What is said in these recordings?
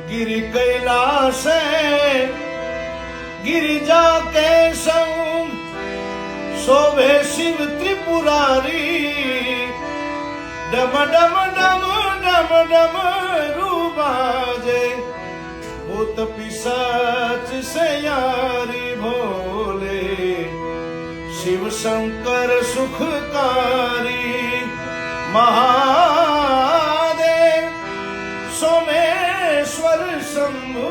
गिरि कैलासे गिरिजा केशव शोभे शिव त्रिपुरारी डम डम डम डम डम रूबाजे भूत पिशाच से यारी भोले शिव शंकर सुखकारी महादेव सोमेश्वर शंभु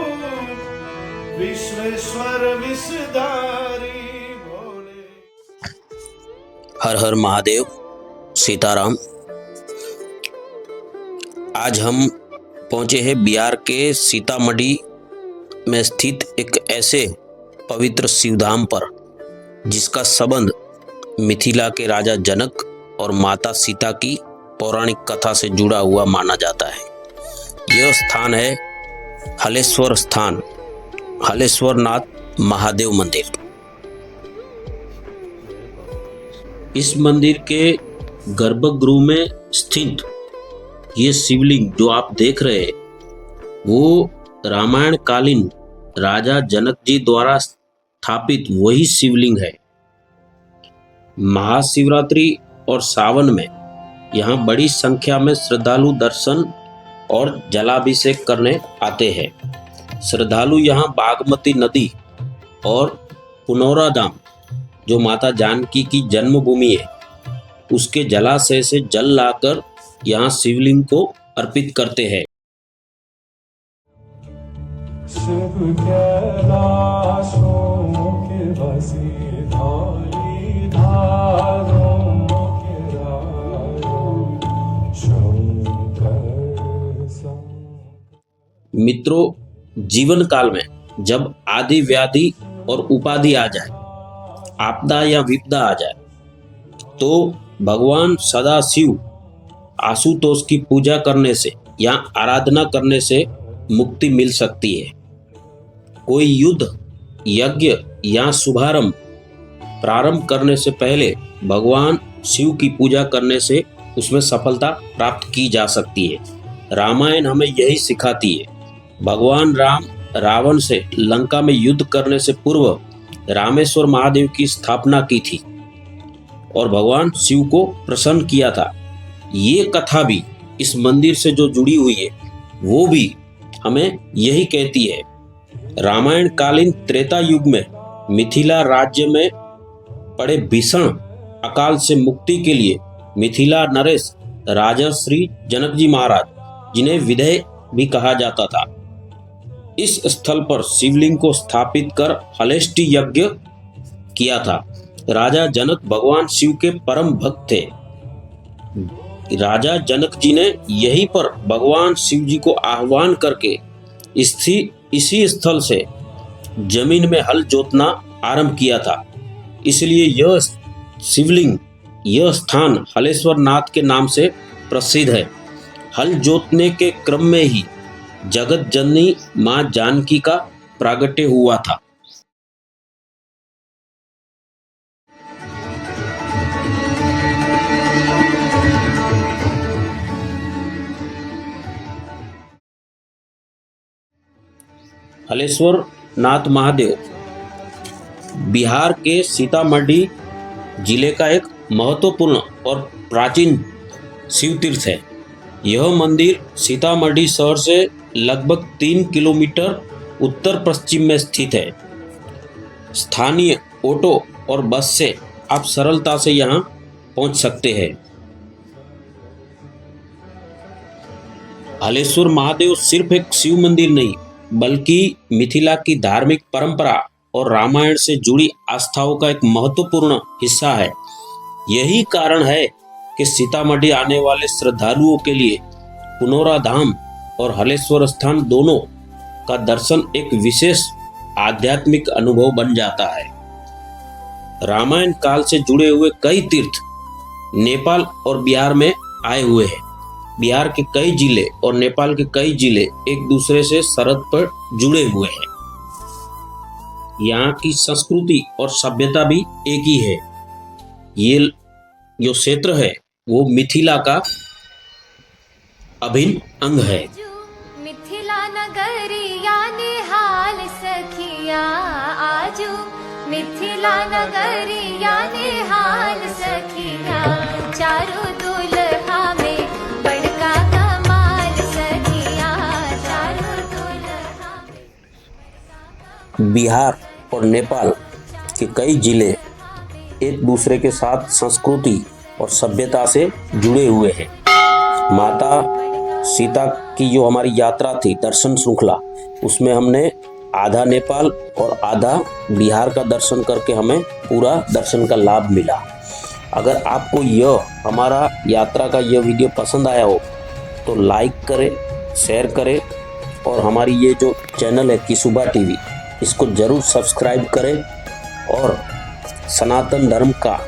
विश्वेश्वर विषधारी भोले। हर हर महादेव, सीताराम। आज हम पहुंचे हैं बिहार के सीतामढ़ी में स्थित एक ऐसे पवित्र शिवधाम पर जिसका संबंध मिथिला के राजा जनक और माता सीता की पौराणिक कथा से जुड़ा हुआ माना जाता है। यह स्थान है हलेश्वर स्थान, हलेश्वरनाथ महादेव मंदिर। इस मंदिर के गर्भगृह में स्थित ये शिवलिंग जो आप देख रहे हैं वो रामायण कालीन राजा जनक जी द्वारा स्थापित वही शिवलिंग है। महाशिवरात्रि और सावन में यहाँ बड़ी संख्या में श्रद्धालु दर्शन और जलाभिषेक करने आते हैं। श्रद्धालु यहाँ बागमती नदी और पुनौरा धाम जो माता जानकी की जन्मभूमि है उसके जलाशय से जल लाकर यहाँ शिवलिंग को अर्पित करते हैं। शिव कैलाशों के बसी धारी धारों के राजो शंकर मित्रों, जीवन काल में जब आदि व्याधि और उपाधि आ जाए, आपदा या विपदा आ जाए, तो भगवान सदा शिव आशुतोष की पूजा करने से या आराधना करने से मुक्ति मिल सकती है। कोई युद्ध, यज्ञ या शुभारंभ प्रारंभ करने से पहले भगवान शिव की पूजा करने से उसमें सफलता प्राप्त की जा सकती है। रामायण हमें यही सिखाती है। भगवान राम रावण से लंका में युद्ध करने से पूर्व रामेश्वर महादेव की स्थापना की थी और भगवान शिव को प्रसन्न किया था। ये कथा भी इस मंदिर से जो जुड़ी हुई है वो भी हमें यही कहती है। रामायण कालीन त्रेता युग में मिथिला राज्य में पड़े भीषण अकाल से मुक्ति के लिए मिथिला नरेश राजा श्री जनक जी महाराज, जिन्हें विधेय भी कहा जाता था, इस स्थल पर शिवलिंग को स्थापित कर हलेष्टि यज्ञ किया था। राजा जनक भगवान शिव के परम भक्त थे। राजा जनक जी ने यहीं पर भगवान शिव जी को आह्वान करके इसी स्थल से जमीन में हल जोतना आरंभ किया था। इसलिए यह शिवलिंग, यह स्थान हलेश्वर नाथ के नाम से प्रसिद्ध है। हल जोतने के क्रम में ही जगत जननी मां जानकी का प्रागट्य हुआ था। हलेश्वर नाथ महादेव बिहार के सीतामढ़ी जिले का एक महत्वपूर्ण और प्राचीन शिव तीर्थ है। यह मंदिर सीतामढ़ी शहर से लगभग 3 किलोमीटर उत्तर पश्चिम में स्थित है। स्थानीय ऑटो और बस से आप सरलता से यहाँ पहुँच सकते हैं। हलेश्वर महादेव सिर्फ एक शिव मंदिर नहीं बल्कि मिथिला की धार्मिक परंपरा और रामायण से जुड़ी आस्थाओं का एक महत्वपूर्ण हिस्सा है। यही कारण है कि सीतामढ़ी आने वाले श्रद्धालुओं के लिए पुनौरा धाम और हलेश्वर स्थान दोनों का दर्शन एक विशेष आध्यात्मिक अनुभव बन जाता है। रामायण काल से जुड़े हुए कई तीर्थ नेपाल और बिहार में आए हुए हैं। बिहार के कई जिले और नेपाल के कई जिले एक दूसरे से सरहद पर जुड़े हुए हैं। यहाँ की संस्कृति और सभ्यता भी एक ही है। ये जो क्षेत्र है वो मिथिला का अभिन्न अंग है। मिथिला नगरिया निहाल सखिया आजू मिथिला नगरिया निहाल सखिया चारों दुल्हा में बड़का कमाल सखिया चारों दुल्हा में। बिहार और नेपाल के कई जिले एक दूसरे के साथ संस्कृति और सभ्यता से जुड़े हुए हैं। माता सीता की जो हमारी यात्रा थी दर्शन श्रृंखला, उसमें हमने आधा नेपाल और आधा बिहार का दर्शन करके हमें पूरा दर्शन का लाभ मिला। अगर आपको यह हमारा यात्रा का यह वीडियो पसंद आया हो तो लाइक करें, शेयर करें और हमारी ये जो चैनल है किसुबा टीवी, इसको ज़रूर सब्सक्राइब करें और सनातन धर्म का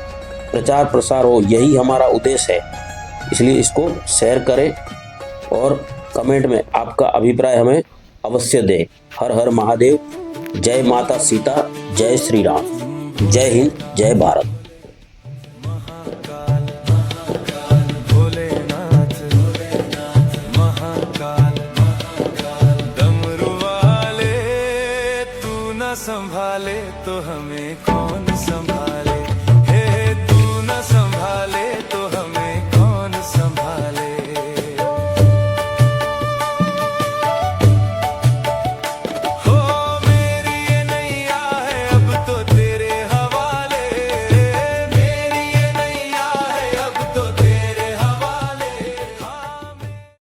प्रचार प्रसार हो, यही हमारा उद्देश्य है। इसलिए इसको शेयर करें और कमेंट में आपका अभिप्राय हमें अवश्य दें। हर हर महादेव, जय माता सीता, जय श्री राम, जय हिंद, जय भारत।